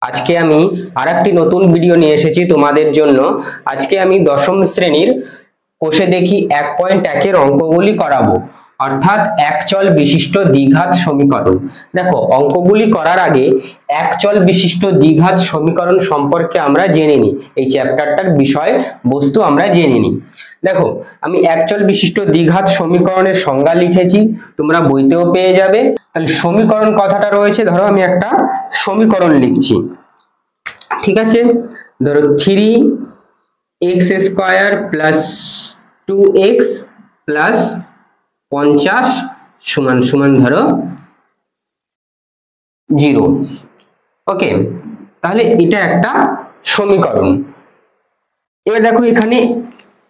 আজকে আমি আরেকটি নতুন ভিডিও নিয়ে এসেছি তোমাদের জন্য। আজকে আমি দশম শ্রেণীর কোষে দেখি 1.1 এর অঙ্কগুলি করাবো, অর্থাৎ একচল বিশিষ্ট দ্বিঘাত সমীকরণ। দেখো, অঙ্কগুলি করার আগে একচল বিশিষ্ট দ্বিঘাত সমীকরণ সম্পর্কে আমরা জেনে নিই। এই চ্যাপ্টারটার বিষয় বস্তু আমরা জেনে নিই। দেখো, আমি একচল বিশিষ্ট দ্বিঘাত সমীকরণের সংজ্ঞা লিখেছি, তোমরা বইতেও পেয়ে যাবে। তাহলে সমীকরণ কথাটা রয়েছে, ধরো আমি একটা সমীকরণ লিখছি, ঠিক আছে। ধরো 3x² প্লাস 2x প্লাস 50 সমান সমান ধরো 0। ওকে, তাহলে এটা একটা সমীকরণ। এবার দেখো, এখানে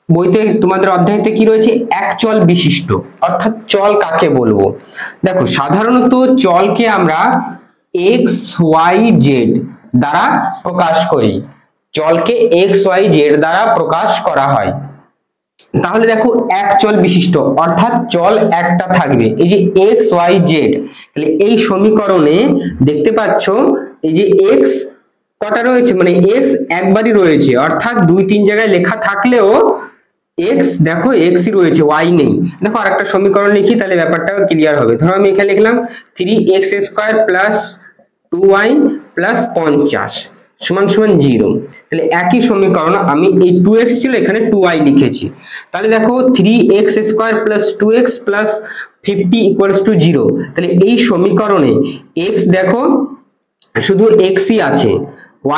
বইতে তোমাদের অধ্যায়তে কি রয়েছে, একচল বিশিষ্ট, অর্থাৎ চল কাকে বলবো। দেখো, সাধারণত চলকে আমরা এক্স ওয়াই জেড দ্বারা প্রকাশ করি, চলকে এক্স ওয়াই জেড দ্বারা প্রকাশ করা হয়। তাহলে দেখো, একচল বিশিষ্ট অর্থাৎ চল একটা থাকবে, এই যে এক্স ওয়াই জেড। তাহলে এই সমীকরণে দেখতে পাচ্ছ এই যে এক্স কটা রয়েছে, মানে এক্স একবারই রয়েছে, অর্থাৎ 2-3 জায়গায় লেখা থাকলেও এক্স দেখো এক্সই রয়েছে, ওয়াই নেই। দেখো, আরেকটা সমীকরণ লিখি, তাহলে ব্যাপারটা ক্লিয়ার হবে। ধরো আমি এখানে লিখলাম 3x² প্লাস 2y প্লাস 50 সমান সমান 0। তাহলে একই সমীকরণ আমি এই 2x ছিল, এখানে 2y লিখেছি। তাহলে দেখো 3x² plus 2x plus 50 equals to 0। তাহলে এই সমীকরণে x দেখো শুধু xই আছে,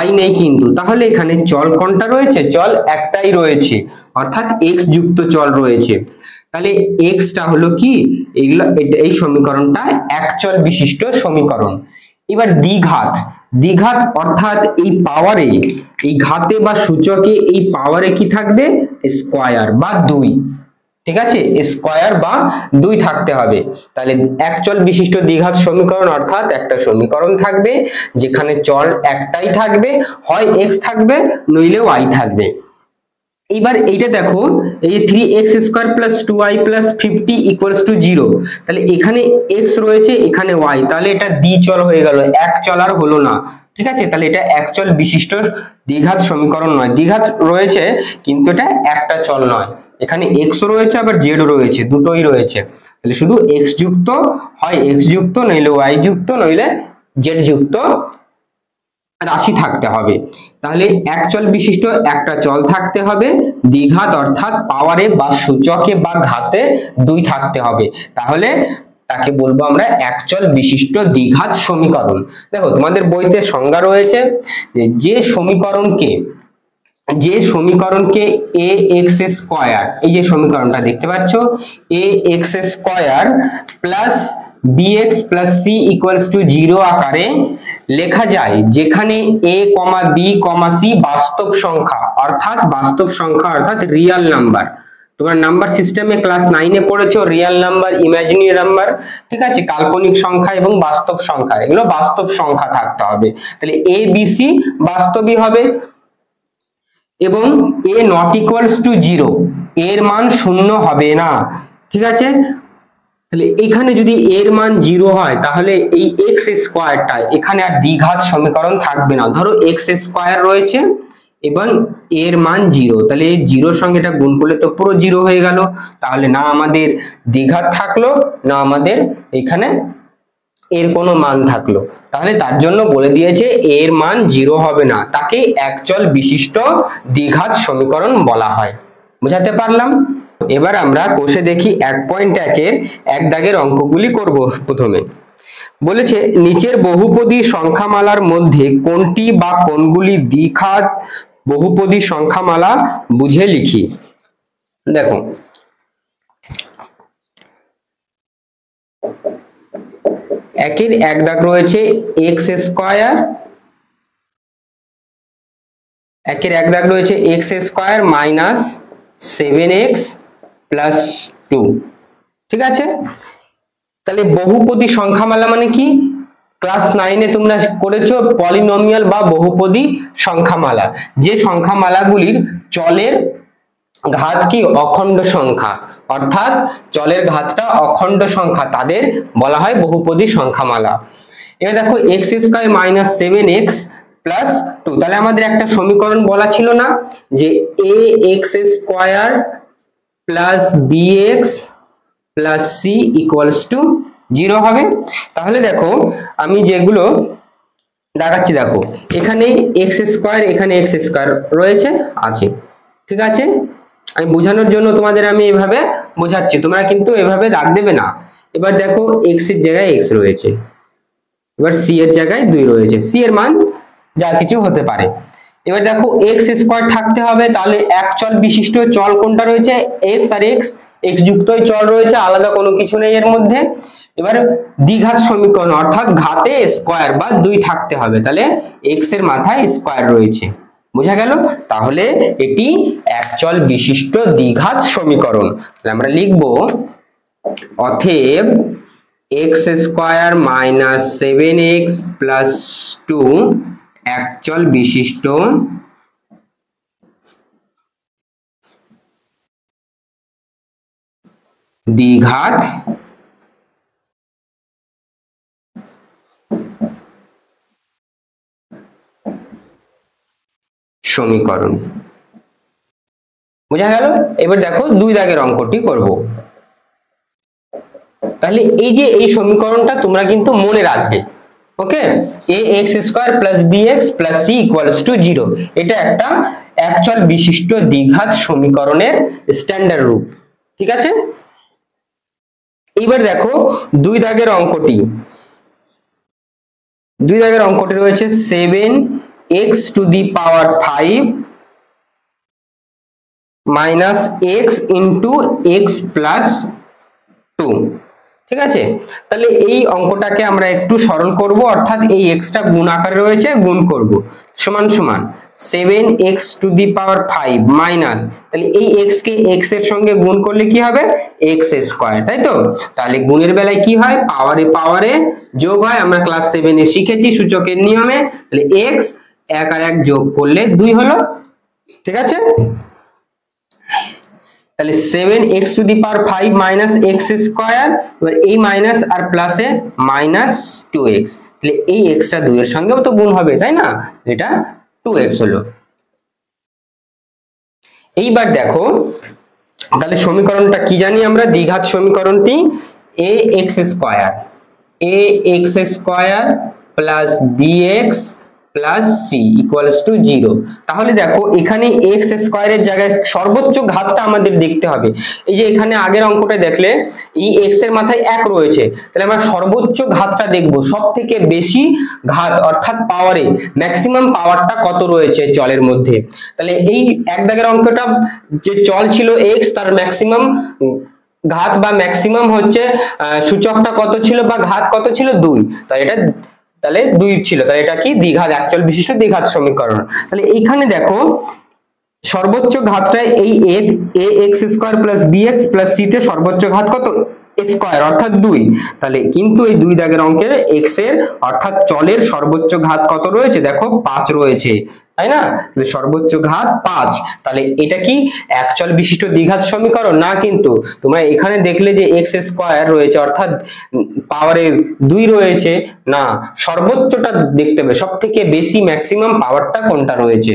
y নেই কিন্তু। তাহলে এখানে চল কোনটা রয়েছে, চল একটাই রয়েছে, অর্থাৎ x যুক্ত চল রয়েছে। তাহলে x টা হলো কি, এগুলো এই সমীকরণটা একচল বিশিষ্ট সমীকরণ। এবার দ্বিঘাত, দ্বিঘাত অর্থাৎ এই পাওয়ারে, এই ঘাতে বা সূচকে এই পাওয়ারে কি থাকবে, স্কয়ার বা 2, ঠিক আছে, স্কয়ার বা 2 থাকতে হবে। তাহলে একচল বিশিষ্ট দ্বিঘাত সমীকরণ অর্থাৎ একটা সমীকরণ থাকবে যেখানে চল একটাই থাকবে, হয় x থাকবে নইলে y থাকবে। এবার এইটা দেখো, এই যে 3x² plus 2y plus 50 equals to 0। তাহলে এখানে x রয়েছে, এখানে y, তাহলে এটা দ্বিচল হয়ে গেল, এক চল আর হলো না, ঠিক আছে। তাহলে এটা একচল বিশিষ্ট দ্বিঘাত সমীকরণ নয়, দ্বিঘাত রয়েছে কিন্তু এটা একটা চল নয়। এখানে x রয়েছে আবার z রয়েছে, দুটোই রয়েছে। তাহলে শুধু x যুক্ত, হয় x যুক্ত নইলে y যুক্ত নইলে z যুক্ত রাশি থাকতে হবে। তাহলে একচল বিশিষ্ট একটা চল থাকতে হবে, দ্বিঘাত অর্থাৎ পাওয়ারে বা সূচকে বা ঘাতে 2 থাকতে হবে, তাহলে তাকে বলবো আমরা একচল বিশিষ্ট দ্বিঘাত সমীকরণ। দেখো, তোমাদের বইতে সংজ্ঞা রয়েছে যে সমীকরণকে ax², এই যে সমীকরণটা দেখতে পাচ্ছ, ax² plus bx plus c equals to 0 আকারে লেখা যায়, যেখানে a, b, c বাস্তব সংখ্যা, অর্থাৎ বাস্তব সংখ্যা অর্থাৎ রিয়েল নাম্বার। তোমরা নাম্বার সিস্টেমে ক্লাস 9 এ পড়েছো, রিয়েল নাম্বার, ইমাজিনারি নাম্বার, ঠিক আছে, কাল্পনিক সংখ্যা এবং বাস্তব সংখ্যা, এগুলো বাস্তব সংখ্যা থাকতে হবে। তাহলে a, b, c বাস্তবই হবে এবং a নট ইকুয়ালস টু 0, এর মান 0 হবে না, ঠিক আছে। তাহলে এখানে যদি এর মান 0 হয় তাহলে এই x² এখানে আর দ্বিঘাত সমীকরণ থাকবে না। ধরো x² রয়েছে এবং এর মান 0, তাহলে এই 0 সঙ্গে এটা গুণ করলে তো পুরো 0 হয়ে গেল। তাহলে না আমাদের দ্বিঘাত থাকলো, না আমাদের এখানে এর কোনো মান থাকলো। তাহলে তার জন্য বলে দিয়েছে এর মান 0 হবে না, তাকে একচল বিশিষ্ট দ্বিঘাত সমীকরণ বলা হয়। বুঝাতে পারলাম? এবার আমরা কোষে দেখি 1.1 এর এক দাগের অঙ্কগুলি করব। প্রথমে বলেছে, নিচের বহুপদী সংখ্যামালার মধ্যে কোনটি বা কোনগুলি দ্বিঘাত বহুপদী সংখ্যামালা বুঝে লিখি। দেখো, একের এক দাগ রয়েছে x², একের এক দাগ রয়েছে x² মাইনাস 7x প্লাস 2, ঠিক আছে। তাহলে বহুপদী সংখ্যামালা মানে কি, ক্লাস 9 এ তোমরা করেছো পলিনোমিয়াল বা বহুপদী সংখ্যামালা, যে সংখ্যামালাগুলির চলের ঘাত কি অখণ্ড সংখ্যা, অর্থাৎ চলের ঘাতটা অখণ্ড সংখ্যা, তাদের বলা হয় বহুপদী সংখ্যামালা। এবার দেখো x² মাইনাস 7x প্লাস 2। তাহলে আমাদের একটা সমীকরণ বলা ছিল না যে ax² plus bx plus c equals to 0 হবে। তাহলে দেখো আমি যেগুলো দেখাচ্ছি, দেখো এখানে x² এখানে x² রয়েছে আছে, ঠিক আছে। আমি বোঝানোর জন্য তোমাদের আমি এভাবে বোঝাচ্ছি, তোমরা কিন্তু এভাবে দাগ দেবে না। এবার দেখো x এর জায়গায় x রয়েছে, এবার c এর জায়গায় 2 রয়েছে, c এর মান যা কিছু হতে পারে। এবার দেখো x² থাকতে হবে, তাহলে এক চল বিশিষ্ট চল কোনটা রয়েছে, x আর x, x যুক্তই চল রয়েছে, আলাদা কোনো কিছু নেই এর মধ্যে। এবার দ্বিঘাত সমীকরণ অর্থাৎ ঘাতে স্কয়ার বা 2 থাকতে হবে, তাহলে x এর মাথায় স্কয়ার রয়েছে, বোঝা গেল। তাহলে এটি এক চল বিশিষ্ট দ্বিঘাত সমীকরণ। তাহলে আমরা লিখব অতএব x² মাইনাস 7x প্লাস 2 এক চল বিশিষ্ট দ্বিঘাত সমীকরণ, বোঝা গেল। এবার দেখো 2 দাগের অঙ্কটি করব। তাহলে এই যে এই সমীকরণটা তোমরা কিন্তু মনে রাখবে, ওকে। ax² plus bx plus c equals to 0, এটা একটা এক চল বিশিষ্ট দ্বিঘাত সমীকরণের স্ট্যান্ডার্ড রূপ, ঠিক আছে। এইবার দেখো 2 দাগের অঙ্কটি, 2 দাগের অঙ্কটি রয়েছে 7x to the power 5 minus x into x plus 2, ঠিক আছে। তাহলে এই অঙ্কটাকে আমরা একটু সরল করব, অর্থাৎ এই x টা গুণ আকারে রয়েছে, গুণ করব, সমান সমান 7x to the power 5 minus, তাহলে এই x কে x এর সঙ্গে গুণ করলে কি হবে, x², তাই তো। তাহলে গুণের বেলায় কি হয়, পাওয়ারে পাওয়ারে যোগ হয়, আমরা ক্লাস 7 এ শিখেছি সূচকের নিয়মে। তাহলে x 1 আর 1 যোগ করলে 2 হলো, ঠিক আছে। তাহলে 7x to the power 5 minus x², এবার এই মাইনাস আর প্লাসে মাইনাস 2x, তাহলে এই x টা 2 এর সঙ্গেও তো গুণ হবে, তাই না, এটা 2x হলো। এইবার দেখো তাহলে সমীকরণটা কি জানি আমরা, দ্বিঘাত সমীকরণটি ax² plus bx plus c equals to 0। তাহলে দেখো এখানে x² এর জায়গায় সর্বোচ্চ ঘাতটা আমাদের দেখতে হবে। এই যে এখানে আগের অঙ্কটা দেখলে এই x এর মাথায় 1 রয়েছে, তাহলে আমরা সর্বোচ্চ ঘাতটা দেখব, সবথেকে বেশি ঘাত অর্থাৎ পাওয়ারে ম্যাক্সিমাম পাওয়ারটা কত রয়েছে চলের মধ্যে। তাহলে এই এক দাগের অঙ্কটা যে চল ছিল x, তার ম্যাক্সিমাম ঘাত বা ম্যাক্সিমাম হচ্ছে সূচকটা কত ছিল বা ঘাত কত ছিল, 2, তাই এটা তাহলে 2 ছিল, তাহলে এটা কি দ্বিঘাত এক চল বিশিষ্ট দ্বিঘাত সমীকরণ। তাহলে এইখানে দেখো সর্বোচ্চ ঘাতটা এই ax² plus bx plus c তে সর্বোচ্চ ঘাত কত, স্কয়ার অর্থাৎ 2। তাহলে কিন্তু এই 2 দাগের অঙ্কে x এর অর্থাৎ চলের সর্বোচ্চ ঘাত কত রয়েছে, দেখো 5 রয়েছে, তাই না। তাহলে সর্বোচ্চ ঘাত 5, তাহলে এটা কি এক চল বিশিষ্ট দ্বিঘাত সমীকরণ না, কিন্তু তোমরা এখানে দেখলে যে x² রয়েছে অর্থাৎ পাওয়ারে 2 রয়েছে না, সর্বোচ্চটা দেখতে হবে, সবথেকে বেশি ম্যাক্সিমাম পাওয়ারটা কোনটা রয়েছে,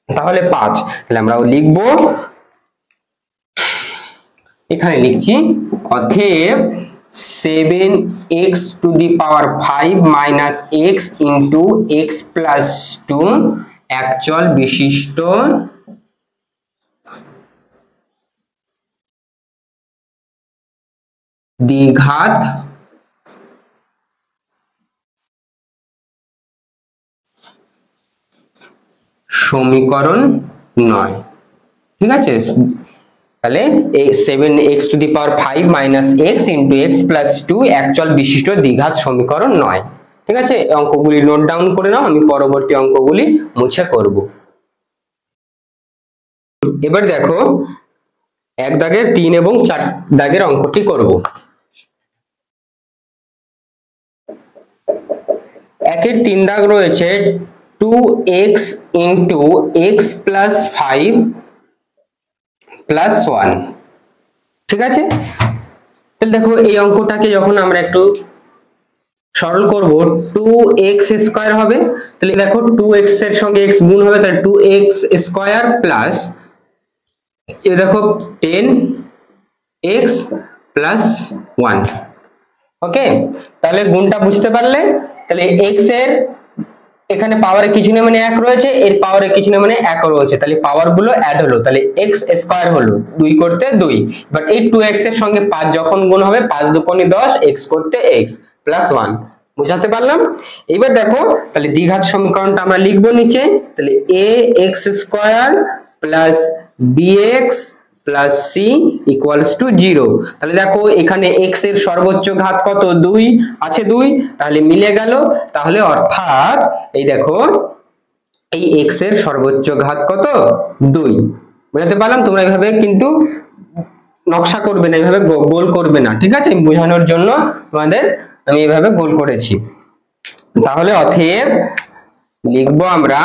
তাহলে 5। তাহলে আমরা লিখবো, এখানে লিখছি অতএব 7x to the power 5 minus x into x plus 2 এক চল বিশিষ্ট দ্বিঘাত সমীকরণ নয়, ঠিক আছে। তাহলে এই 7x to the power 5 minus x into x plus 2 এক চল বিশিষ্ট দ্বিঘাত সমীকরণ নয়, ঠিক আছে। অঙ্কগুলি নোট ডাউন করে নাও, আমি পরবর্তী অঙ্কগুলি মুছে করব। এবার দেখো এক দাগের 3 এবং 4 দাগের অঙ্কটি করব। একের 3 দাগ রয়েছে 2x into x plus 5 plus 1, ঠিক আছে। তাহলে দেখো এই অঙ্কটাকে যখন আমরা একটু সরল করব 2x স্কয়ার হবে, তাহলে দেখো 2x এর সঙ্গে x গুণ হবে, তাহলে 2x স্কয়ার প্লাস এ দেখো 10x প্লাস 1। ওকে, তাহলে গুণটা বুঝতে পারলে? তাহলে x এর এখানে পাওয়ারে কিছু নেই মানে 1 রয়েছে, এর পাওয়ারে কিছু নেই মানে 1 রয়েছে, তাহলে পাওয়ার গুলো অ্যাড হলো, তাহলে x স্কয়ার হলো 2 করতে 2। বাট এই 2x এর সঙ্গে 5 যখন গুণ হবে 5 দুগুণে 10, x করতে x প্লাস 1। বুঝাতে পারলাম? এবার দেখো তাহলে দ্বিঘাত সমীকরণটা আমরা লিখবো নিচে, তাহলে ax square plus bx plus c equals to 0। তাহলে দেখো এখানে x এর সর্বোচ্চ ঘাত কত? 2 আছে, 2, তাহলে মিলে গেল। তাহলে অর্থাৎ এই দেখো এই x এর সর্বোচ্চ ঘাত কত? 2। বুঝাতে পারলাম? তোমরা এইভাবে কিন্তু নকশা করবে না, এইভাবে গোল করবে না, ঠিক আছে? বোঝানোর জন্য তোমাদের আমি এইভাবে গোল করেছি। তাহলে অতএব লিখবো আমরা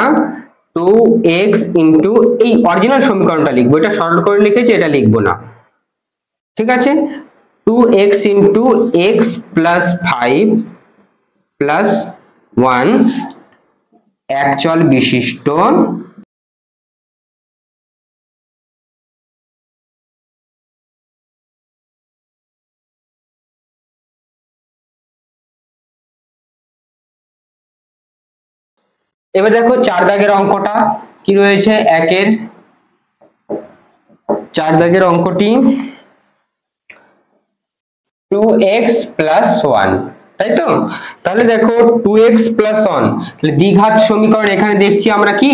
2x ইন্টু এই অরিজিনাল সমীকরণটা লিখবো, এটা সরল করে লিখেছি, এটা লিখবো না, ঠিক আছে? 2x into x plus 5 plus 1 এক চল বিশিষ্ট এবার দেখো 4 দাগের অঙ্কটা কি রয়েছে, 4 দাগের অঙ্কটি 2x প্লাস 1, তাই তো? তাহলে দেখো 2x প্লাস 1, তাহলে দ্বিঘাত সমীকরণ এখানে দেখছি আমরা কি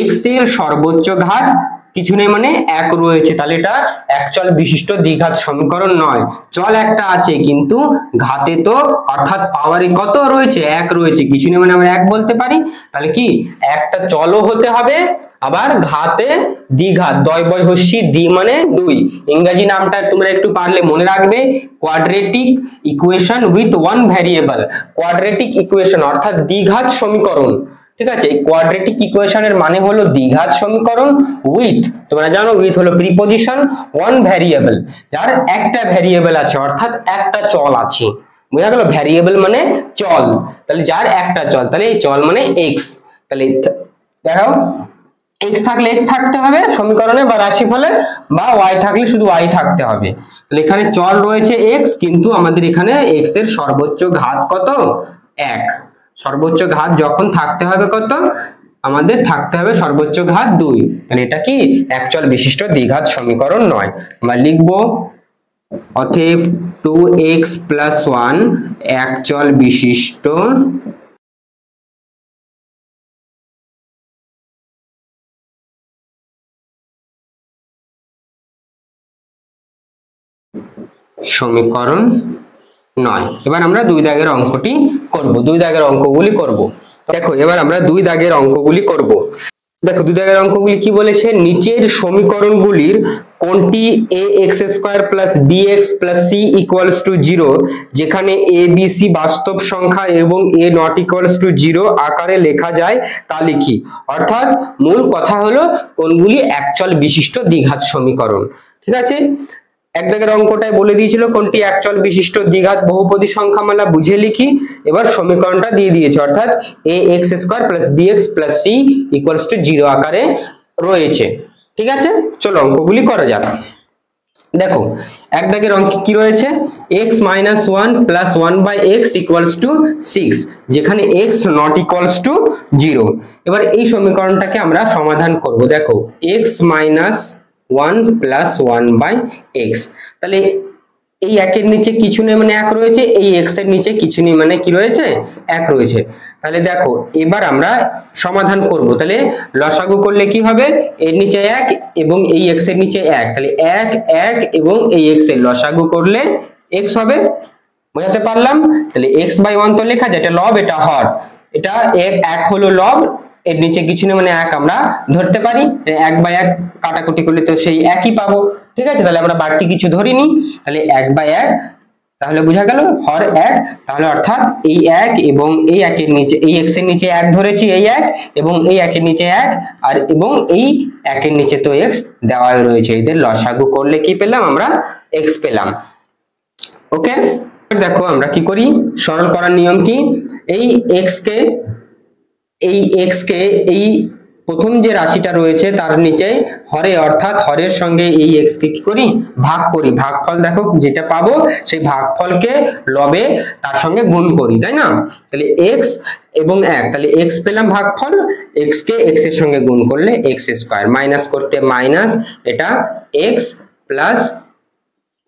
x এর সর্বোচ্চ ঘাত কিছু নেই মানে 1 রয়েছে, তাহলে এটা এক চল বিশিষ্ট দ্বিঘাত সমীকরণ নয়। চল একটা আছে কিন্তু ঘাতে তো অর্থাৎ পাওয়ারে কত রয়েছে? 1 রয়েছে, কিছু নেই মানে আমরা 1 বলতে পারি। তাহলে কি একটা চলও হতে হবে, আবার ঘাতে দ্বিঘাত, দয় বয় হস্যি দ্বি মানে 2। ইংরেজি নামটা তোমরা একটু পারলে মনে রাখবে, quadratic equation with one variable. Quadratic equation অর্থাৎ দ্বিঘাত সমীকরণ, ঠিক আছে? এই কোয়াড্রেটিক ইকুয়েশনের মানে হলো দ্বিঘাত সমীকরণ উইথ, তোমরা জানো উইথ হলো প্রিপজিশন, ওয়ান ভ্যারিয়েবল, যার একটা ভ্যারিয়েবল আছে অর্থাৎ একটা চল আছে। বুঝা গেল? ভ্যারিয়েবল মানে চল, তাহলে যার একটা চল, তাহলে এই চল মানে x। তাহলে দেখো x থাকলে x থাকতে হবে সমীকরণে বা রাশিফলে, বা y থাকলে শুধু y থাকতে হবে। তাহলে এখানে চল রয়েছে x, কিন্তু আমাদের এখানে x এর সর্বোচ্চ ঘাত কত? 1। সর্বোচ্চ ঘাত যখন থাকতে হবে কত? আমাদের থাকতে হবে সর্বোচ্চ ঘাত 2। মানে এটা কি এক চল বিশিষ্ট দ্বিঘাত সমীকরণ নয়। আমরা লিখবো অতএব 2x প্লাস 1 এক চল বিশিষ্ট সমীকরণ নয়। এবার আমরা 2 দাগের অঙ্কটি করব, 2 দাগের অঙ্কগুলি করব। দেখো এবার আমরা 2 দাগের অঙ্কগুলি করব। দেখো 2 দাগের অঙ্কগুলি কি বলেছে, নিচের সমীকরণগুলির কোনটি ax square plus bx plus c equals to 0 যেখানে a b c বাস্তব সংখ্যা এবং a নট ইকুয়ালস টু 0 আকারে লেখা যায় তা লিখি। অর্থাৎ মূল কথা হলো কোনগুলি একচল বিশিষ্ট দ্বিঘাত সমীকরণ, ঠিক আছে? এক দাগের অঙ্কটায় বলে দিয়েছিল কোনটি একচল বিশিষ্ট দ্বিঘাত বহুপদী সংখ্যামালা, বুঝে লিখি। এবার সমীকরণটা দিয়ে দিয়েছে, অর্থাৎ ax square plus bx plus c equals to 0 আকারে রয়েছে, ঠিক আছে? চলো অঙ্কগুলি করা যাক। দেখো এক দাগের অঙ্ক কি রয়েছে, x minus 1 plus 1/x equals to 6 যেখানে x নট ইকুয়ালস টু 0। এবার এই সমীকরণটাকে আমরা সমাধান করব। দেখো x মাইনাস 1 প্লাস 1/x, তাহলে এই একের নিচে কিছু নেই মানে 1 রয়েছে, এই x এর নিচে কিছু নেই মানে কি রয়েছে? 1 রয়েছে। তাহলে দেখো এবার আমরা সমাধান করব, তাহলে লসাগু করলে কি হবে? এর নিচে 1 এবং এই x এর নিচে 1, তাহলে 1 1 এবং এই x এর লসাগু করলে x হবে। বুঝাতে পারলাম? তাহলে x/1 তো লেখা যায়, এটা লব এটা হর, এটা 1 হলো লব, এর নিচে কিছু নেই মানে 1 আমরা ধরতে পারি, 1/1 কাটাকুটি করলে তো সেই একই পাবো, ঠিক আছে? তাহলে আমরা বাড়তি কিছু ধরিনি, তাহলে 1/1, তাহলে বোঝা গেল হর 1। তাহলে অর্থাৎ এই 1 এবং এই 1 এর নিচে এই x এর নিচে 1 ধরেছি, এই 1 এবং এই 1 এর নিচে 1 আর এবং এই 1 এর নিচে তো x দেওয়াই রয়েছে, এদের লসাগু করলে কি পেলাম আমরা? x পেলাম। ওকে, দেখো আমরা কি করি, সরল করার নিয়ম কি, এই x কে এই প্রথম যে রাশিটা রয়েছে তার নিচে হরে অর্থাৎ হরের সঙ্গে এই x কে কি করি, ভাগ করি। ভাগফল দেখো যেটা পাবো সেই ভাগফলকে লবে তার সঙ্গে গুণ করি, তাই না? তাহলে x এবং 1, তাহলে x পেলাম ভাগফল, x কে x এর সঙ্গে গুণ করলে x স্কয়ার, মাইনাস করতে মাইনাস, এটা x প্লাস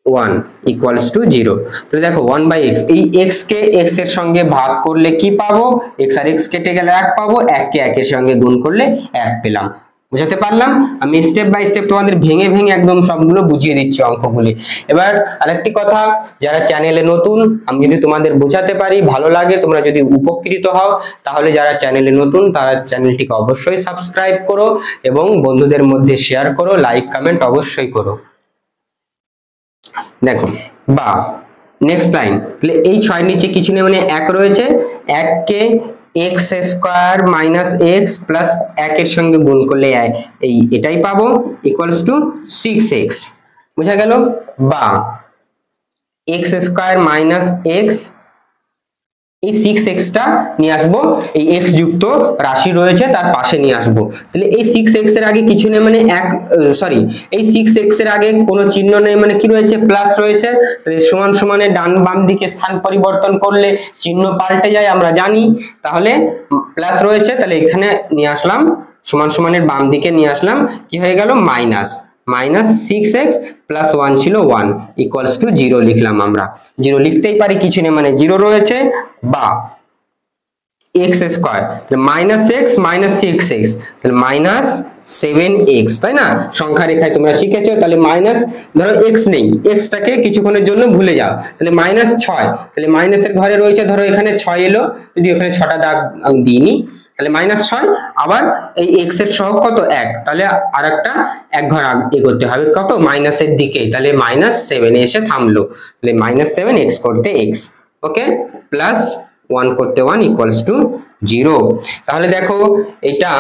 1 ইকুয়ালস টু 0। তো দেখো 1/x, এই x কে x এর সঙ্গে ভাগ করলে কি পাবো, x আর x কেটে গেলে 1 পাবো, 1 কে 1 এর সঙ্গে গুণ করলে 1 পেলাম। বুঝাতে পারলাম? আমি স্টেপ বাই স্টেপ তোমাদের ভেঙে ভেঙে একদম সবগুলো বুঝিয়ে দিচ্ছি অঙ্কগুলি। এবার আরেকটি কথা, যারা চ্যানেলে নতুন, আমি যদি তোমাদের বোঝাতে পারি, ভালো লাগে, তোমরা যদি উপকৃত হও, তাহলে যারা চ্যানেলে নতুন তারা চ্যানেলটিকে অবশ্যই সাবস্ক্রাইব করো এবং বন্ধুদের মধ্যে শেয়ার করো, লাইক কমেন্ট অবশ্যই করো। দেখো বা নেক্সট লাইন, তাহলে এই 6 নিচে কিছু নেই, মানে 1 রয়েছে, 1 কে x square minus x plus 1 এর সঙ্গে গুণ করলে এই এটাই পাবো, ইকুয়ালস টু 6x। বুঝা গেল? বা x স্কয়ার মাইনাস x, এই 6x টা নিয়ে আসবো, এই x যুক্ত রাশি রয়েছে তার পাশে নিয়ে আসবো। তাহলে এই 6x এর আগে কিছু নেই, মানে এই 6x এর আগে কোনো চিহ্ন নেই, মানে কি রয়েছে, প্লাস রয়েছে। তাহলে সমান সমানে ডান বাম দিকে স্থান পরিবর্তন করলে চিহ্ন পাল্টে যায় আমরা জানি, তাহলে প্লাস রয়েছে, তাহলে এখানে নিয়ে আসলাম, সমান সমানের বাম দিকে নিয়ে আসলাম, কি হয়ে গেল, মাইনাস 6x প্লাস 1 ছিল 1 ইকুয়ালস টু 0 লিখলাম। আমরা 0 লিখতেই পারি, কিছু নেই, মানে 0 রয়েছে। বা x square, minus x minus 6x, তাহলে মাইনাস 7x, তাই না? সংখ্যা রেখায় তোমরা শিখেছো। তাহলে মাইনাস, ধরো x নেই, x টাকে কিছুক্ষণের জন্য ভুলে যাও, তাহলে মাইনাস 6, তাহলে মাইনাসের ঘরে রয়েছে, ধরো এখানে 6 এলো, যদি ওখানে 6টা দাগ দিইনি, তাহলে মাইনাস 6, আবার এই x এর সহগ কত, 1, তাহলে আরেকটা এক ঘর এগোতে হবে, কত, মাইনাসের দিকে, তাহলে মাইনাস 7 এ এসে থামলো, তাহলে মাইনাস 7x করতে x, ওকে, প্লাস 1 করতে 1 ইকুয়ালস টু 0। তাহলে দেখো এটা,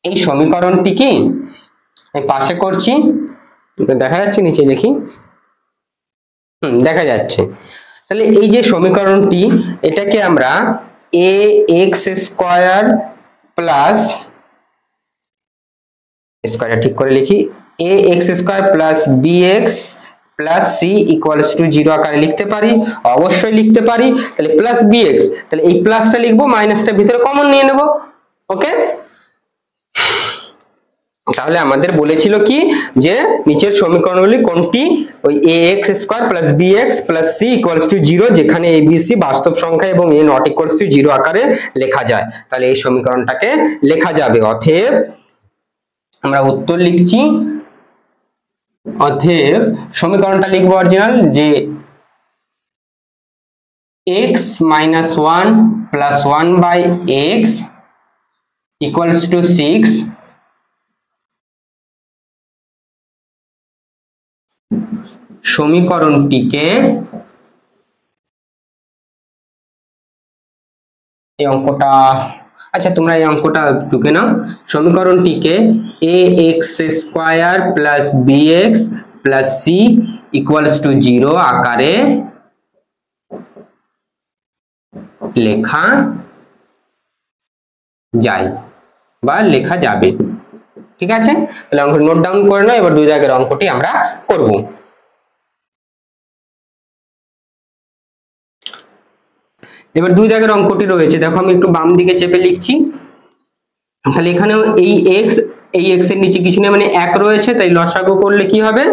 এই সমীকরণটি কি আমি পাশে করছি, দেখা যাচ্ছে, নিচে দেখি, দেখা যাচ্ছে। তাহলে এই যে সমীকরণটি, এটাকে আমরা ax স্কয়ার প্লাস স্কয়ার ঠিক করে লিখি, ax square plus bx plus c equals to 0 আকারে লিখতে পারি, অবশ্যই লিখতে পারি। তাহলে প্লাস bx, তাহলে এই প্লাসটা লিখবো, মাইনাসটা ভিতরে কমন নিয়ে নেব, ওকে। তাহলে আমাদের বলেছিল কি, যে নিচের সমীকরণগুলি কোনটি, ওই ax square plus bx plus c equals to 0, যেখানে a b c বাস্তব সংখ্যা এবং a নট ইকুয়ালস টু 0 আকারে লেখা যায়, তাহলে এই সমীকরণটাকে লেখা যাবে। অতএব আমরা উত্তর লিখছি, অতএব সমীকরণটা লিখবো অরিজিনাল, যে x minus 1 plus 1 by x equals to 6, সমীকরণটিকে, এই অঙ্কটা, আচ্ছা তোমরা এই অঙ্কটা টুকে নাও, সমীকরণটিকে ax square plus bx plus c equals to 0 আকারে লেখা যায় বা লেখা যাবে, ঠিক আছে? তাহলে অঙ্ক নোট ডাউন করে নাও। এবার 2 দাগের অঙ্কটি আমরা করব। এবার 2 দাগের অঙ্কটি রয়েছে, দেখো আমি একটু বাম দিকে চেপে লিখছি। তাহলে এখানেও এই x এর নিচে কিছু নেই, মানে 1 রয়েছে, তাই লসাগু করলে কি হবে,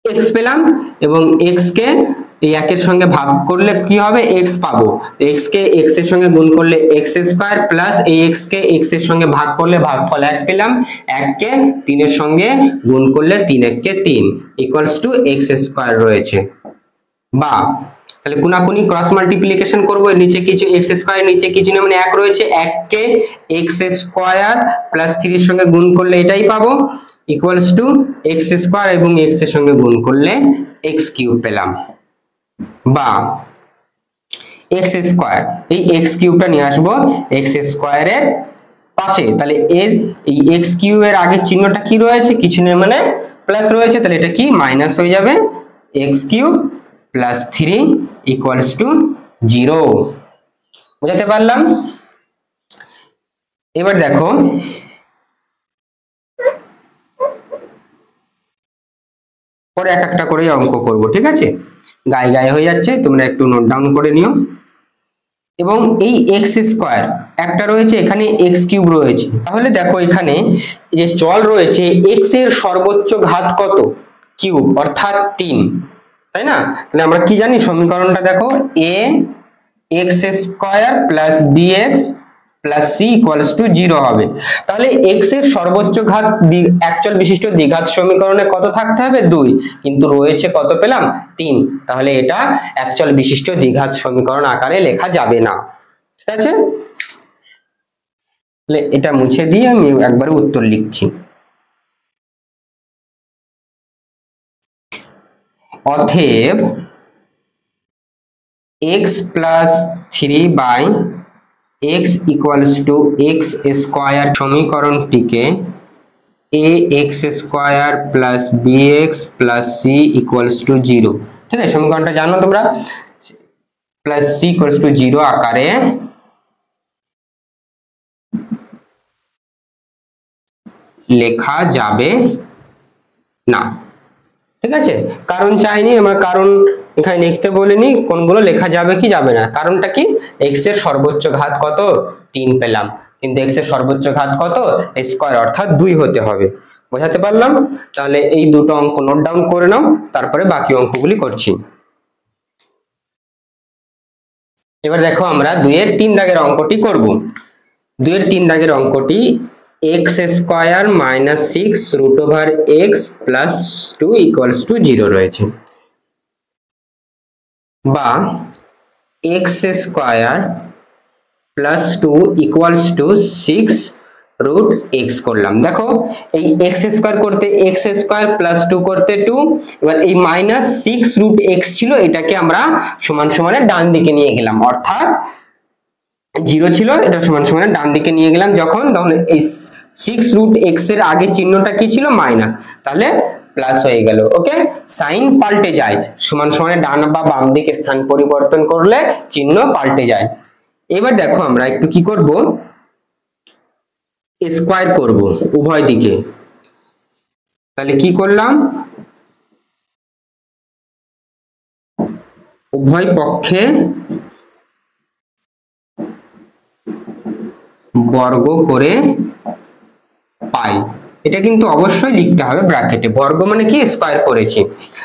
x পেলাম, এবং x কে এই 1 এর সঙ্গে ভাগ করলে কি হবে, x পাবো। x কে x এর সঙ্গে গুণ করলে x স্কয়ার প্লাস এই x কে x এর সঙ্গে ভাগ করলে ভাগফল 1 পেলাম, 1 কে 3 এর সঙ্গে গুণ করলে 3 1 কে 3 ইকুয়ালস টু x স্কয়ার রয়েছে। বা তাহলে কোনাকুনি ক্রস মাল্টিপ্লিকেশন করব, নিচে কিছু x স্কয়ার, নিচে কিছু নেই, মানে 1 রয়েছে, 1 কে x স্কয়ার প্লাস 3 এর সঙ্গে গুণ করলে এটাই পাবো, ইকুয়ালস টু x স্কয়ার, এবং x এর সঙ্গে গুণ করলে x কিউব পেলাম। বা x স্কয়ার, এই x কিউবটা নিয়ে আসবো x স্কয়ারের পাশে, তাহলে এর এই x কিউবের আগের চিহ্নটা কি রয়েছে, কিছু নেই, মানে প্লাস রয়েছে, তাহলে এটা কি মাইনাস হয়ে যাবে, x cube plus 3 equals to 0। বুঝাতে পারলাম? এবার দেখো পরে এক একটা করে অঙ্ক করব, ঠিক আছে? গায়ে গায়ে হয়ে যাচ্ছে, তোমরা একটু নোট ডাউন করে নিও। এবং এই এক্স স্কোয়ার একটা রয়েছে, এখানে এক্স কিউব রয়েছে, তাহলে দেখো এখানে যে চল রয়েছে এক্স এর সর্বোচ্চ ঘাত কত? কিউব, অর্থাৎ 3, তাই না? তাহলে আমরা কি জানি সমীকরণটা দেখো, a x square plus b x plus c equals to 0 হবে। তাহলে এক্স এর সর্বোচ্চ ঘাত একচল বিশিষ্ট দ্বিঘাত সমীকরণে কত থাকতে হবে? 2, কিন্তু রয়েছে কত পেলাম? 3। তাহলে এটা একচল বিশিষ্ট দ্বিঘাত সমীকরণ আকারে লেখা যাবে না, ঠিক আছে? তাহলে এটা মুছে দিয়ে আমি একবার উত্তর লিখছি। অতএব x plus 3/x equals to x square সমীকরণটিকে a x square plus b x plus c equals to 0, ঠিক আছে? সমীকরণটা জানো তোমরা, প্লাস সি ইকুয়ালস টু 0 আকারে লেখা যাবে না, ঠিক আছে? কারণ চাইনি আমরা, কারণ এখানে লিখতে বলিনি কোনগুলো লেখা যাবে কি যাবে না। কারণটা কি? এক্স এর সর্বোচ্চ ঘাত কত? 3 পেলাম, কিন্তু এক্স এর সর্বোচ্চ ঘাত কত? স্কয়ার, অর্থাৎ 2 হতে হবে। বোঝাতে পারলাম? তাহলে এই দুটো অঙ্ক নোট ডাউন করে নাও, তারপরে বাকি অঙ্কগুলি করছি। এবার দেখো আমরা 2 এর 3 দাগের অঙ্কটি করব। 2 এর 3 দাগের অঙ্কটি x square minus 6 root over x plus 2 equals to 0 রয়েছে, বা x square plus 2 equals to 6 root x করলাম। দেখো এই এক্স স্কোয়ার করতে এক্স স্কোয়ার প্লাস 2 করতে 2, এবার এই মাইনাস 6 রুট এক্স ছিল, এটাকে আমরা সমান সমানে ডান দিকে নিয়ে গেলাম, অর্থাৎ 0 ছিল, এটা সমান সমানে ডান দিকে নিয়ে গেলাম যখন, তখন এই 6 রুট এক্স এর আগে চিহ্নটা কি ছিল? মাইনাস, তাহলে প্লাস হয়ে গেল। ওকে, সাইন পাল্টে যায়, সমান সমানে ডান বা বাম দিকে স্থান পরিবর্তন করলে চিহ্ন পাল্টে যায়। এবার দেখো আমরা একটু কি করব, স্কয়ার করব উভয় দিকে। তাহলে কি করলাম, উভয় পক্ষে বর্গ করে পাই, এটা কিন্তু অবশ্যই লিখতে হবে ব্র্যাকেটে, বর্গ মানে কি? স্কয়ার করেছি।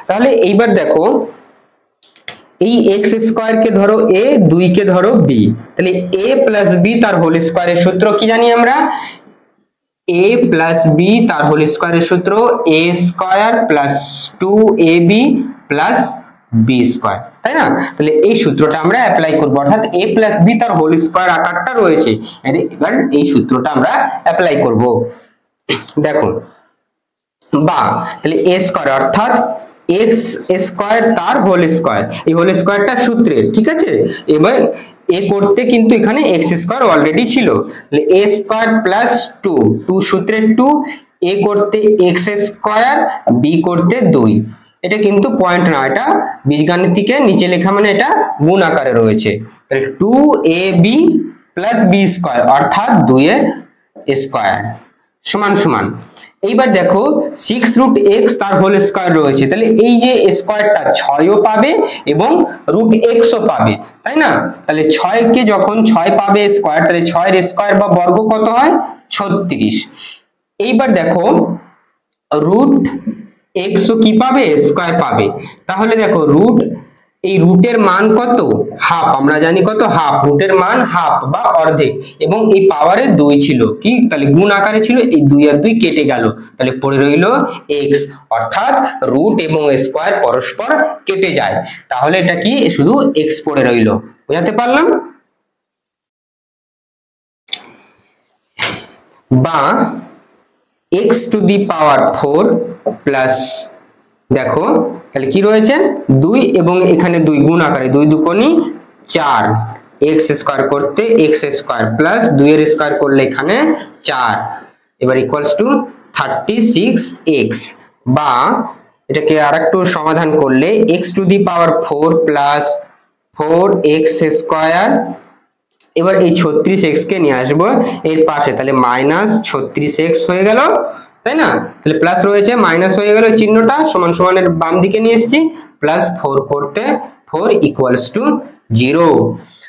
তাহলে এইবার দেখো এই এক্স স্কয়ার কে ধরো a, 2 কে ধরো b, তাহলে a প্লাস b তার হোল স্কয়ারের সূত্র কি জানি আমরা? a প্লাস b তার হোল স্কয়ারের সূত্র a square plus 2ab plus b square, তাই না? তাহলে এই সূত্রটা আমরা অ্যাপ্লাই করব, অর্থাৎ a প্লাস b তার হোল স্কয়ার আকারটা রয়েছে, এবার এই সূত্রটা আমরা অ্যাপ্লাই করব। দেখো, বা তাহলে a স্কয়ার অর্থাৎ এক্স স্কয়ার তার হোল স্কয়ার, এই হোল স্কয়ারটা সূত্রের, ঠিক আছে? এবার a করতে কিন্তু এখানে এক্স স্কয়ার অলরেডি ছিল, তাহলে a স্কয়ার প্লাস 2 সূত্রের 2, a করতে এক্স স্কয়ার, b করতে 2, এটা কিন্তু পয়েন্ট না, এটা বীজগাণিতিকে নিচে লেখা মানে এটা গুণ আকারে রয়েছে। তাহলে 2ab প্লাস b স্কয়ার অর্থাৎ 2 এর স্কয়ার সমান সমান, এইবার দেখো 6 রুট এক্স তার হোল স্কয়ার রয়েছে, তাহলে এই যে স্কয়ারটা 6ও পাবে এবং রুট এক্সও পাবে, তাই না? তাহলে 6 কে যখন 6 পাবে স্কয়ার, তাহলে 6 এর স্কয়ার বা বর্গ কত হয়? 36। এইবার দেখো রুট এক্সও কি পাবে? স্কয়ার পাবে। তাহলে দেখো রুট, এই রুটের মান কত? হাফ, আমরা জানি কত? হাফ, রুটের মান হাফ বা অর্ধেক, এবং এই পাওয়ারে 2 ছিল কি, তাহলে গুণ আকারে ছিল, এই 2 আর 2 কেটে গেল, তাহলে পড়ে রইল এক্স, অর্থাৎ রুট এবং স্কয়ার পরস্পর কেটে যায়, তাহলে এটা কি শুধু এক্স পড়ে রইল। বুঝাতে পারলাম? বা x to the power 4 plus, দেখো তাহলে কি রয়েছে? 2 এবং এখানে 2 গুণ আকারে, 2 দুকোনি 4, এক্স স্কয়ার করতে এক্স স্কয়ার প্লাস 2 এর স্কয়ার করলে এখানে 4, এবার ইকুয়ালস টু 36x, বা এটাকে আরেকটু সমাধান করলে x to the power 4 plus 4x square, এবার এই 36x কে নিয়ে আসবো এর পাশে, তাহলে মাইনাস 36x হয়ে গেল, তাই না? তাহলে প্লাস রয়েছে মাইনাস হয়ে গেল চিহ্নটা, সমান সমানের বাম দিকে নিয়ে এসেছি, প্লাস 4 করতে 4 ইকুয়ালস টু 0।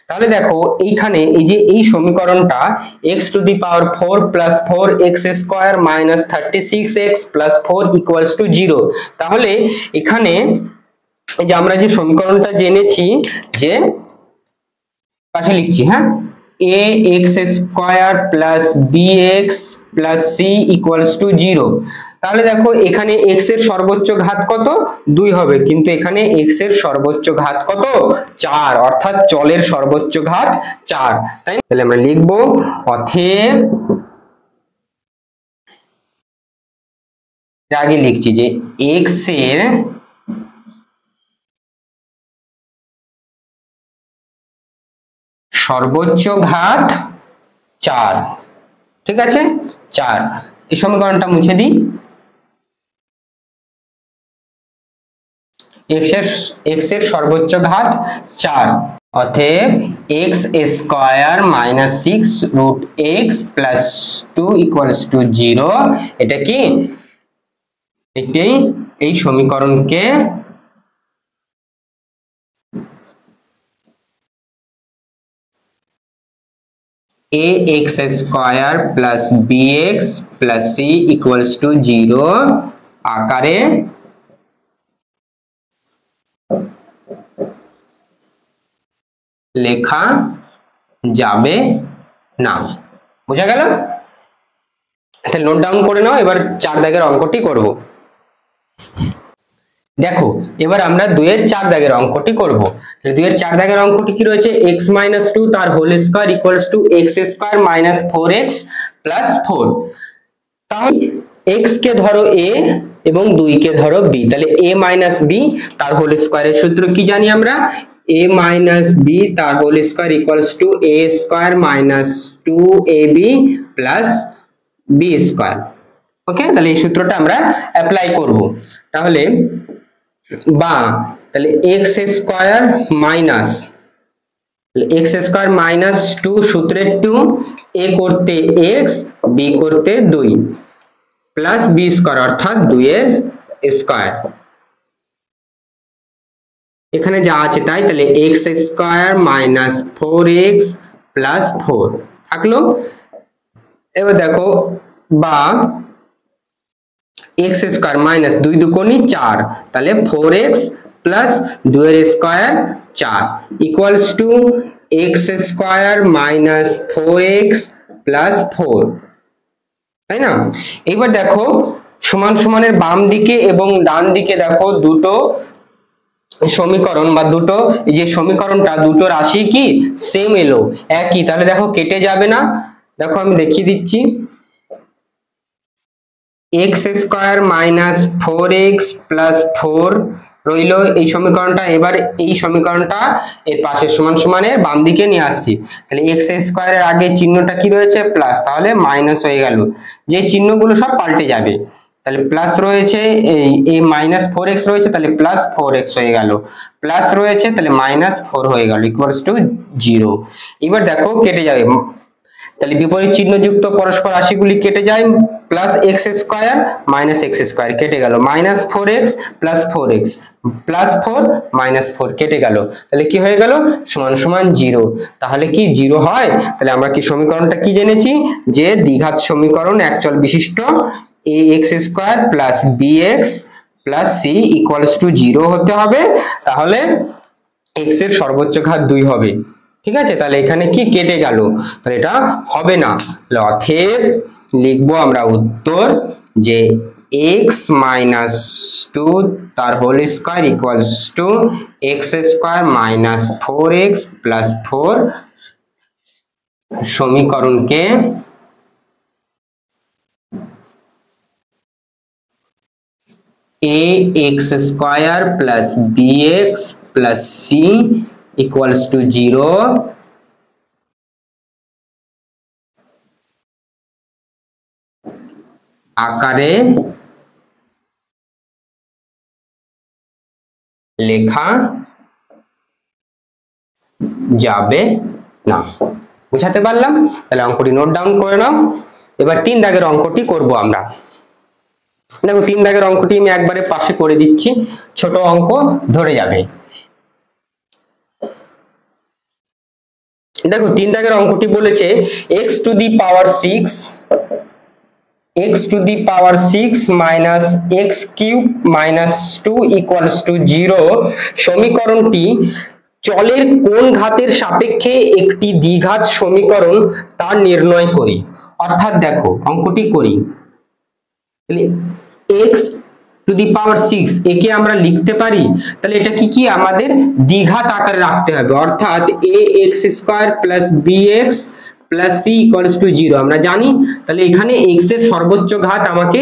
তাহলে দেখো এইখানে এই যে এই সমীকরণটা x to the power 4 plus 4x square minus 36x plus 4 equals to 0, তাহলে এখানে এই যে আমরা যে সমীকরণটা জেনেছি যে পাশে লিখছি, হ্যাঁ, a x square plus bx plus c equals to 0, তাহলে দেখো এখানে x এর সর্বোচ্চ ঘাত কত 2 হবে, কিন্তু এখানে x এর সর্বোচ্চ ঘাত কত 4, অর্থাৎ চলের সর্বোচ্চ ঘাত 4, তাই তাহলে আমরা লিখব অতএব, আগে লিখছি যে x এর সর্বোচ্চ ঘাত 4, ঠিক আছে 4, এই সমীকরণটা মুছে দিই, x এর সর্বোচ্চ ঘাত 4, অতএব x square minus 6 root x plus 2 equals to 0, এটা কি একটি এই সমীকরণকে ax square plus bx plus c equals to 0 আকারে লেখা যাবে না। বোঝা গেল? এটা নোট ডাউন করে নাও, এবার 4 দাগের অঙ্কটি করব। দেখো এবার আমরা 2 এর 4 দাগের অঙ্কটি করব। তাহলে 2 এর 4 দাগের অঙ্কটি কি রয়েছে, x - 2 তার whole square equals to x square minus 4x plus 4, তাহলে x কে ধরো a এবং 2 কে ধরো b, তাহলে a মাইনাস b তার হোল স্কয়ারের সূত্র কি জানি আমরা, a মাইনাস b তার whole square equals to a square minus 2ab plus b square. Okay, তাহলে এই সূত্রটা আমরা অ্যাপ্লাই করব। তাহলে বা তাহলে x square minus x square minus 2 সূত্রের 2, a করতে x b করতে 2 প্লাস b স্কয়ার অর্থাৎ 2 এর স্কয়ার, এখানে যা আছে তাই, তাহলে x square minus 4x plus 4 থাকলো। এবার দেখো বা x স্কয়ার মাইনাস 2 দুগুণে 4, তাহলে 4x প্লাস 2 এর square 4 equals to x square minus 4x plus 4, তাই না? এবার দেখো সমান সমানের বাম দিকে এবং ডান দিকে দেখো দুটো সমীকরণ বা দুটো এই যে সমীকরণটা দুটো রাশি কি সেম এলো, একই, তাহলে দেখো কেটে যাবে না। দেখো আমি দেখিয়ে দিচ্ছি, x square minus 4x plus 4 রইল এই সমীকরণটা। এবার এই সমীকরণটা এর পাশের সমান সমানের বাম দিকে নিয়ে আসছি, তাহলে x স্কয়ারের আগে চিহ্নটা কি রয়েছে প্লাস, তাহলে মাইনাস হয়ে গেল, যে চিহ্নগুলো সব পাল্টে যাবে, তাহলে প্লাস রয়েছে এই মাইনাস 4x রয়েছে, তাহলে প্লাস 4x হয়ে গেল, প্লাস রয়েছে তাহলে মাইনাস 4 হয়ে গেল ইকুয়ালস টু 0। এবার দেখো কেটে যাবে, তাহলে বিপরীত চিহ্নযুক্ত পরস্পর রাশিগুলি কেটে যায়, plus x square minus x square কেটে গেল, minus 4x plus 4x plus 4 minus 4 কেটে গেল, তাহলে কি হয়ে গেল সমান সমান 0। তাহলে কি 0 হয়? তাহলে আমরা কি সমীকরণটা কি জেনেছি, যে দ্বিঘাত সমীকরণ একচল বিশিষ্ট ax square plus bx plus c equals to 0 হতে হবে, তাহলে x এর সর্বোচ্চ ঘাত 2 হবে। ঠিক আছে, তাহলে এখানে কি কেটে গেল, তাহলে এটা হবে না, অতএব লিখবো আমরা উত্তর যে x মাইনাস 2 তার whole square equals to x square minus 4x plus 4 সমীকরণকে ax square plus bx plus c equals to 0 আকারে লেখা যাবে না। বুঝাতে পারলাম? তাহলে অঙ্কটি নোট ডাউন করে নাও। এবার 3 দাগের অঙ্কটি করব আমরা। দেখো 3 দাগের অঙ্কটি আমি একবারে পাশে করে দিচ্ছি, ছোট অঙ্ক ধরে যাবে। দেখো 3 দাগের অঙ্কটি বলেছে x to the power 6 minus x cube minus 2 equals to 0 সমীকরণটি চলের কোন ঘাতের সাপেক্ষে একটি দ্বিঘাত সমীকরণ তা নির্ণয় করি। অর্থাৎ দেখো অঙ্কটি করি, তাহলে x টু দি পাওয়ার 6 একে আমরা লিখতে পারি, তাহলে এটা কি আমাদের দ্বিঘাত আকারে রাখতে হবে, অর্থাৎ ax square plus bx plus c equals to 0 আমরা জানি। তাহলে এখানে x এর সর্বোচ্চ ঘাত আমাকে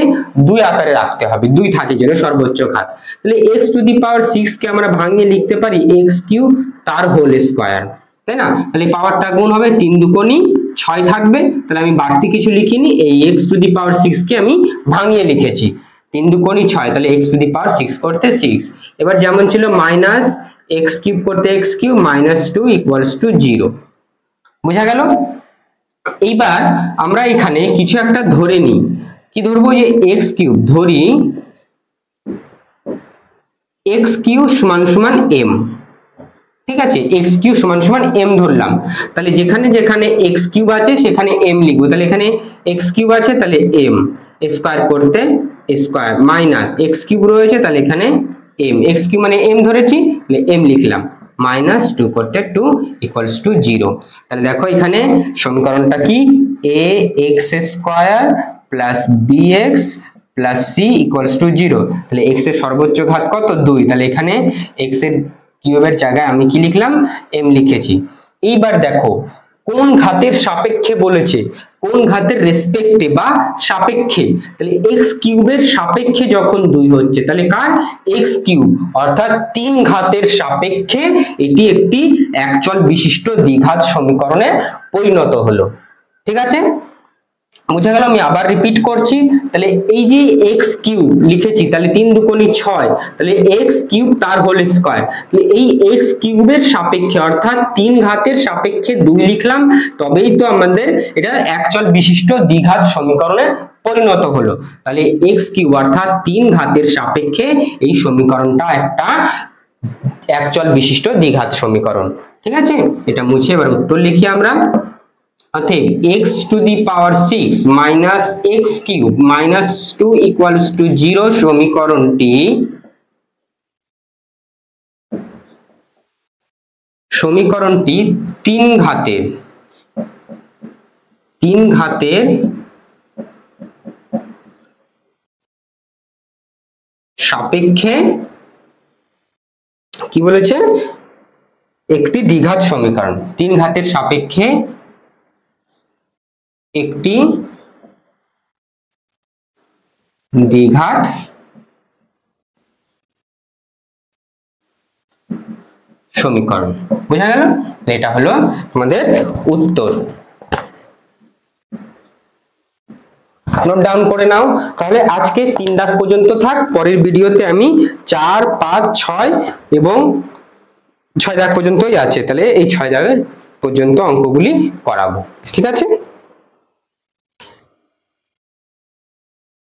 2 আকারে রাখতে হবে, 2 থাকে যেন সর্বোচ্চ ঘাত। তাহলে x টু দি পাওয়ার 6 কে আমরা ভাঙিয়ে লিখতে পারি x কিউব তার হোল স্কয়ার, তাই না? তাহলে পাওয়ারটা গুণ হবে, 3 দুগুণী 6 থাকবে। তাহলে আমি বাড়তি কিছু লিখিনি, এই x টু দি পাওয়ার 6 কে আমি ভাঙিয়ে লিখেছি, 3 দুগুণী 6, তাহলে x টু দি পাওয়ার 6 করতে 6। এবার যেমন ছিল মাইনাস x কিউব করতে x cube minus 2 equals to 0। বুঝা গেল? এইবার আমরা এখানে কিছু একটা ধরে নিই, কি ধরবো, যে x কিউব ধরি, x কিউব সমান সমান m, ঠিক আছে? x কিউব সমান সমান m ধরলাম। তাহলে যেখানে যেখানে x কিউব আছে সেখানে m লিখবো, তাহলে এখানে x কিউব আছে তাহলে m স্কয়ার করতে স্কয়ার মাইনাস x কিউব রয়েছে তাহলে এখানে m, x কিউব মানে m ধরেছি তাহলে m লিখলাম, মাইনাস 2 করতে 2 ইকুয়ালস টু 0। তাহলে দেখো এখানে সমীকরণটা কি, ax square plus bx plus c equals to 0। তাহলে x এর সর্বোচ্চ ঘাত কত, 2, তাহলে এখানে x এর কিউবের জায়গায় আমি কি লিখলাম, m লিখেছি। এইবার দেখো কোন ঘাতের সাপেক্ষে বলেছে, কোন ঘাতের রেসপেক্টে বা সাপেক্ষে, তাহলে x কিউবের সাপেক্ষে যখন 2 হচ্ছে তাহলে কার, x কিউব, অর্থাৎ 3 ঘাতের সাপেক্ষে এটি একটি একচল বিশিষ্ট দ্বিঘাত সমীকরণে পরিণত হলো। ঠিক আছে, বুঝা গেল? আমি আবার রিপিট করছি, তাহলে এই যে x কিউব লিখেছি, তাহলে 3 দুগুণী 6, তাহলে x কিউব তার হোল স্কয়ার, তাহলে এই x কিউবের সাপেক্ষে অর্থাৎ 3 ঘাতের সাপেক্ষে 2 লিখলাম, তবেই তো আমাদের এটা একচল বিশিষ্ট দ্বিঘাত সমীকরণে পরিণত হলো। তাহলে x কিউব অর্থাৎ 3 ঘাতের সাপেক্ষে এই সমীকরণটা একটা একচল বিশিষ্ট দ্বিঘাত সমীকরণ। ঠিক আছে, এটা মুছে এবার উত্তর লিখি আমরা। অতএব x to the power 6 minus x cube minus 2 equals to 0 সমীকরণটি 3 ঘাতের সাপেক্ষে কি বলেছে, একটি দ্বিঘাত সমীকরণ, 3 ঘাতের সাপেক্ষে একটি দ্বিঘাত সমীকরণ। বোঝা গেল? এটা হলো আমাদের উত্তর। নোট ডাউন করে নাও। তাহলে আজকে 3 দাগ পর্যন্ত থাক, পরের ভিডিওতে আমি 4, 5, 6 এবং 6 দাগ পর্যন্তই আছে, তাহলে এই 6 দাগের পর্যন্ত অঙ্কগুলি করাবো। ঠিক আছে?